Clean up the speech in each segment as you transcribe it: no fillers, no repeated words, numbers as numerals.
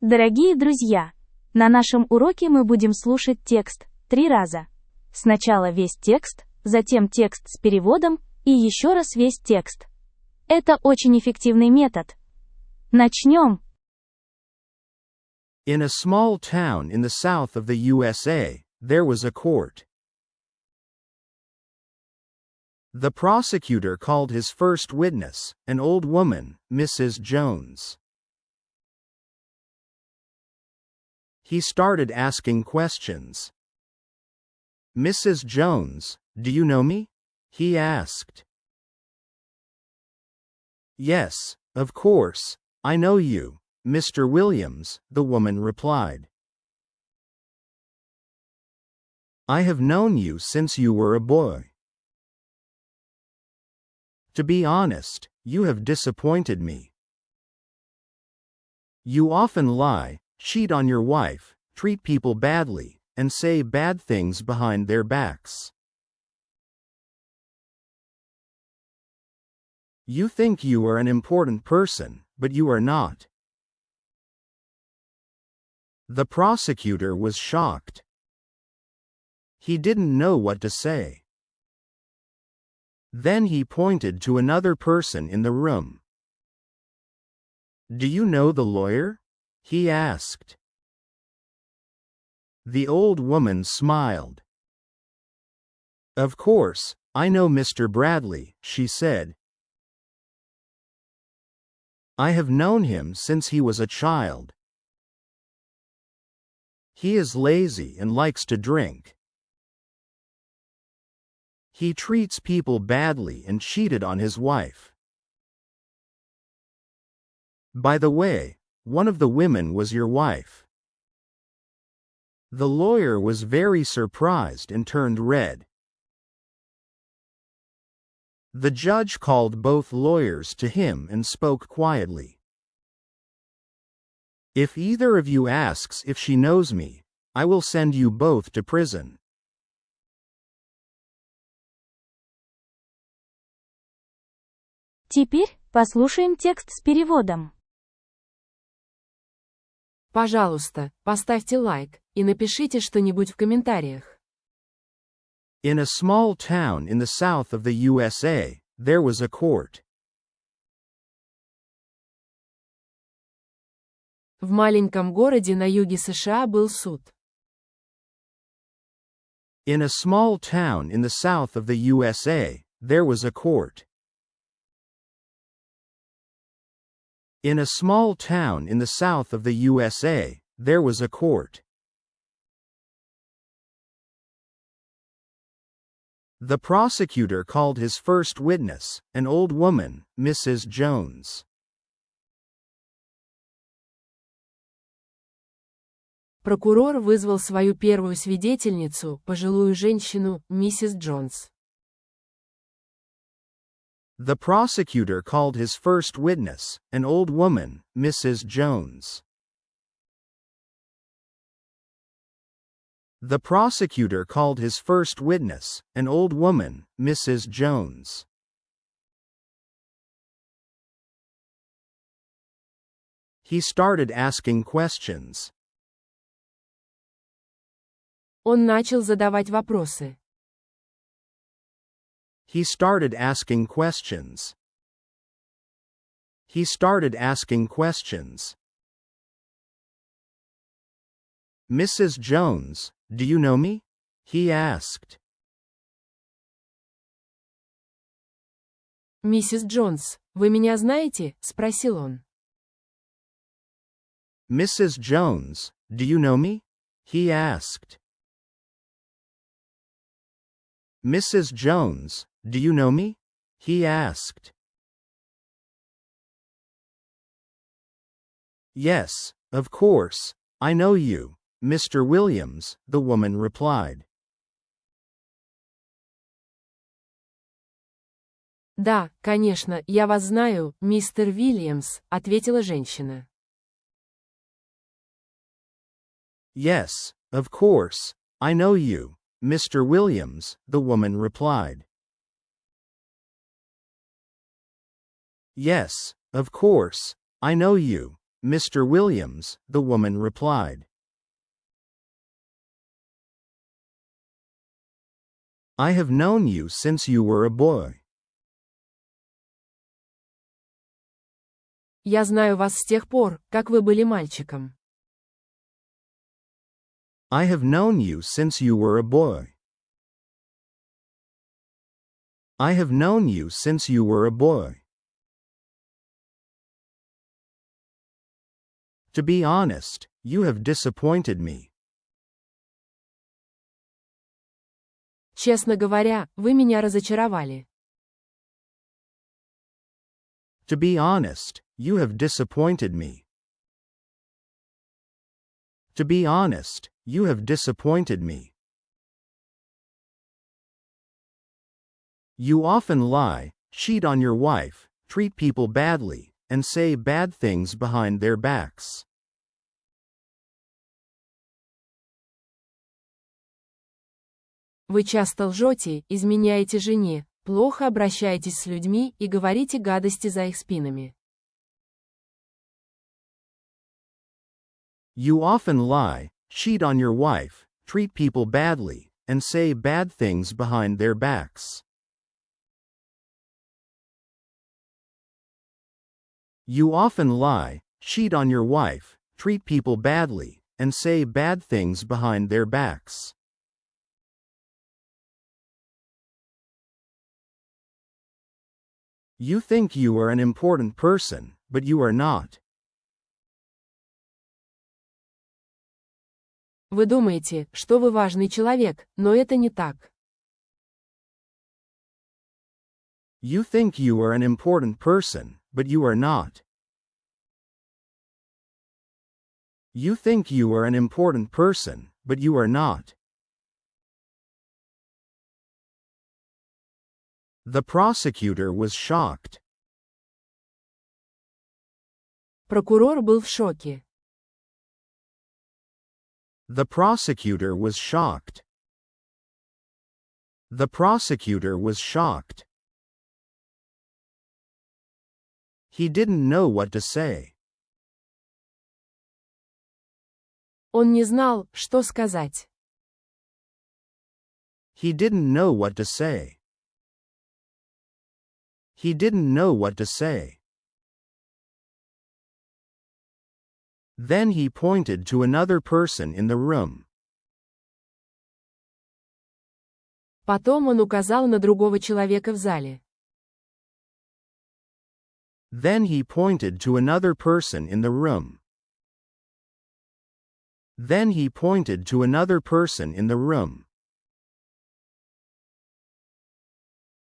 Дорогие друзья, на нашем уроке мы будем слушать текст 3 раза. Сначала весь текст, затем текст с переводом и еще раз весь текст. Это очень эффективный метод. Начнем. In a small town in the south of the USA, there was a court. The prosecutor called his first witness, an old woman, Mrs. Jones. He started asking questions. Mrs. Jones, do you know me? He asked. Yes, of course, I know you, Mr. Williams, the woman replied. I have known you since you were a boy. To be honest, you have disappointed me. You often lie, cheat on your wife, treat people badly, and say bad things behind their backs. You think you are an important person, but you are not. The prosecutor was shocked. He didn't know what to say. Then he pointed to another person in the room. Do you know the lawyer? He asked. The old woman smiled. Of course, I know Mr. Bradley, she said. I have known him since he was a child. He is lazy and likes to drink. He treats people badly and cheated on his wife. By the way, one of the women was your wife. The lawyer was very surprised and turned red. The judge called both lawyers to him and spoke quietly. If either of you asks if she knows me, I will send you both to prison. Теперь послушаем текст с переводом. Пожалуйста, поставьте лайк и напишите что-нибудь в комментариях. In a small town in the south of the USA, there was a court. В маленьком городе на юге США был суд. In a small town in the south of the USA, there was a court. In a small town in the south of the USA, there was a court. The prosecutor called his first witness, an old woman, Mrs. Jones. Прокурор вызвал свою первую свидетельницу, пожилую женщину, миссис Джонс. The prosecutor called his first witness, an old woman, Mrs. Jones. The prosecutor called his first witness, an old woman, Mrs. Jones. He started asking questions. Он начал задавать вопросы. He started asking questions. He started asking questions. Mrs. Jones, do you know me? He asked. «Миссис Джонс, вы меня знаете?» – спросил он. Mrs. Jones, do you know me? He asked. Mrs. Jones, do you know me? He asked. Yes, of course, I know you, Mr. Williams, the woman replied. «Да, конечно, я вас знаю, мистер Уильямс», – ответила женщина. Yes, of course, I know you, Mr. Williams, the woman replied. Yes, of course, I know you, Mr. Williams, the woman replied. I have known you since you were a boy. Я знаю вас с тех пор, как вы были мальчиком. I have known you since you were a boy. I have known you since you were a boy. To be honest, you have disappointed me. Честно говоря, вы меня разочаровали. To be honest, you have disappointed me. To be honest, you have disappointed me. You often lie, cheat on your wife, treat people badly, and say bad things behind their backs. Вы часто лжете, изменяете жене, плохо обращаетесь с людьми и говорите гадости за их спинами. You often lie, cheat on your wife, treat people badly, and say bad things behind their backs. You often lie, cheat on your wife, treat people badly, and say bad things behind their backs. You think you are an important person, but you are not. Вы думаете, что вы важный человек, но это не так. You think you are an important person, but you are not. You think you are an important person, but you are not. The prosecutor was shocked. Прокурор был в шоке. The prosecutor was shocked. The prosecutor was shocked. He didn't know what to say. Он не знал, что сказать. He didn't know what to say. He didn't know what to say. Then he pointed to another person in the room. Потом он указал на другого человека в зале. Then he pointed to another person in the room. Then he pointed to another person in the room.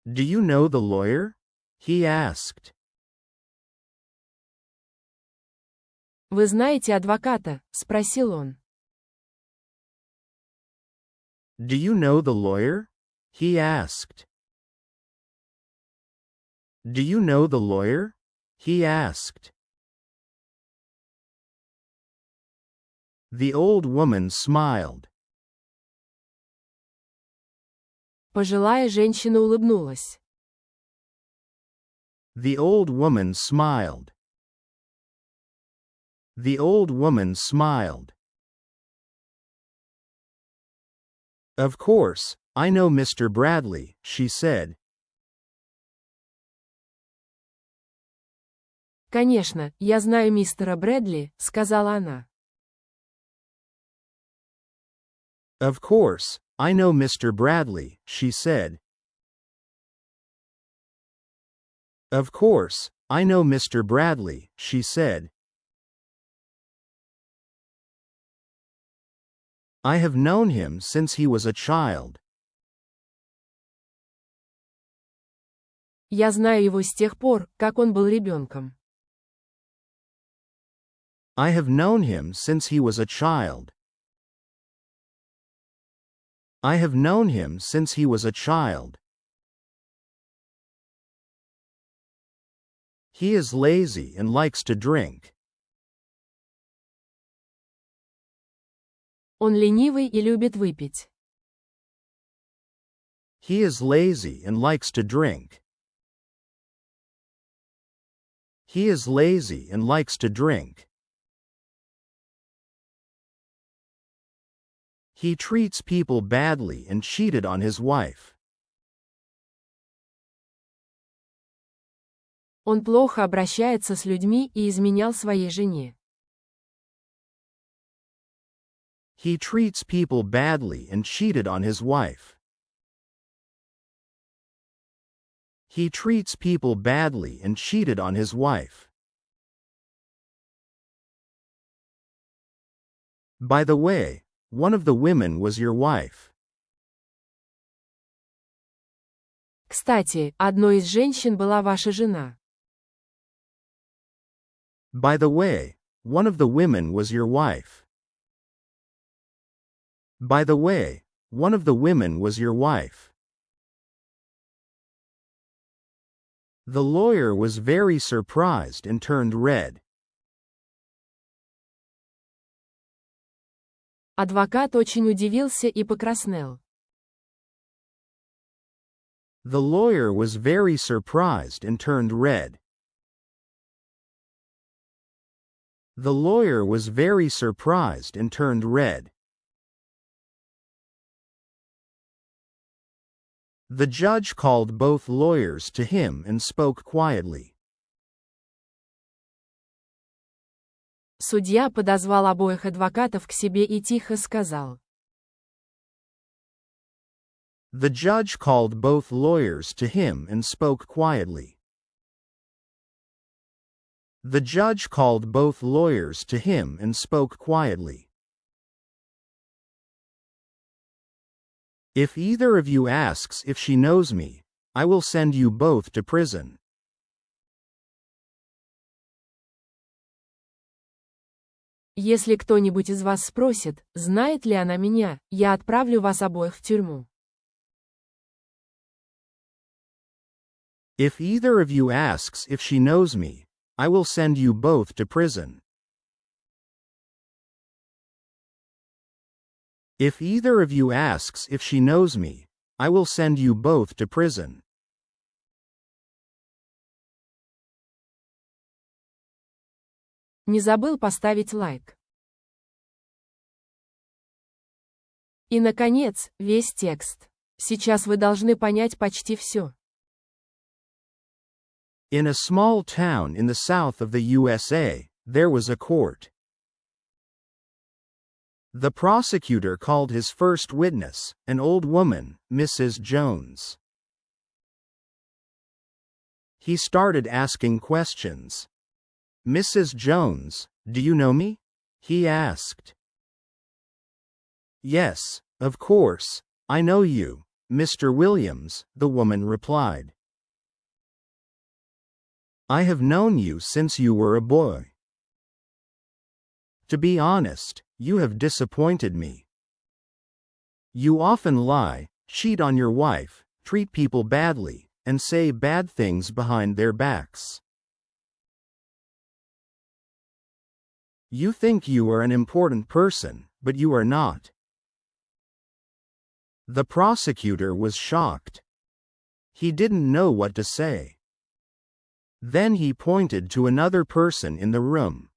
Do you know the lawyer? He asked. Вы знаете адвоката? Спросил он. Do you know the lawyer? He asked. Do you know the lawyer? He asked. The old woman smiled. Пожилая женщина улыбнулась. The old woman smiled. The old woman smiled. Of course, I know Mr. Bradley, she said. Конечно, я знаю мистера Брэдли, сказала она. Of course, I know Mr. Bradley, she said. Of course, I know Mr. Bradley, she said. I have known him since he was a child. Я знаю его с тех пор, как он был ребенком. I have known him since he was a child. I have known him since he was a child. He is lazy and likes to drink. Он ленивый и любит выпить. He is lazy and likes to drink. He is lazy and likes to drink. He treats people badly and cheated on his wife. Он плохо обращается с людьми и изменял своей жене. He treats people badly and cheated on his wife. He treats people badly and cheated on his wife. By the way, one of the women was your wife. Кстати, одной из женщин была ваша жена. By the way, one of the women was your wife. By the way, one of the women was your wife. The lawyer was very surprised and turned red. Адвокат очень удивился и покраснел. The lawyer was very surprised and turned red. The lawyer was very surprised and turned red. The judge called both lawyers to him and spoke quietly. Судья подозвал обоих адвокатов к себе и тихо сказал. The judge called both lawyers to him and spoke quietly. The judge called both lawyers to him and spoke quietly. If either of you asks if she knows me, I will send you both to prison. Если кто-нибудь из вас спросит, знает ли она меня, я отправлю вас обоих в тюрьму. If either of you asks if she knows me, I will send you both to prison. If either of you asks if she knows me, I will send you both to prison. Не забыл поставить лайк. И, наконец, весь текст. Сейчас вы должны понять почти все. In a small town in the south of the USA, there was a court. The prosecutor called his first witness, an old woman, Mrs. Jones. He started asking questions. Mrs. Jones, do you know me? He asked. Yes, of course, I know you, Mr. Williams, the woman replied. I have known you since you were a boy. To be honest, you have disappointed me. You often lie, cheat on your wife, treat people badly, and say bad things behind their backs. You think you are an important person, but you are not. The prosecutor was shocked. He didn't know what to say. Then he pointed to another person in the room.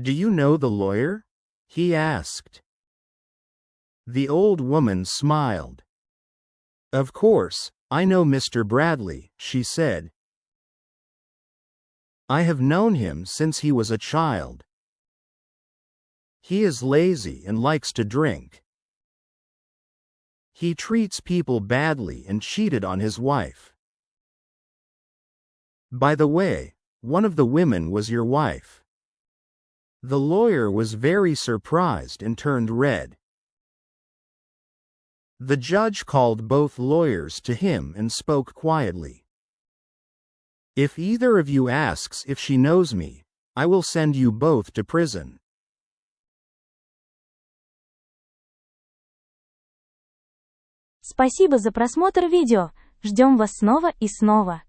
Do you know the lawyer? He asked. The old woman smiled. Of course, I know Mr. Bradley, she said. I have known him since he was a child. He is lazy and likes to drink. He treats people badly and cheated on his wife. By the way, one of the women was your wife. The lawyer was very surprised and turned red. The judge called both lawyers to him and spoke quietly. If either of you asks if she knows me, I will send you both to prison. Спасибо за просмотр видео. Ждем вас снова и снова.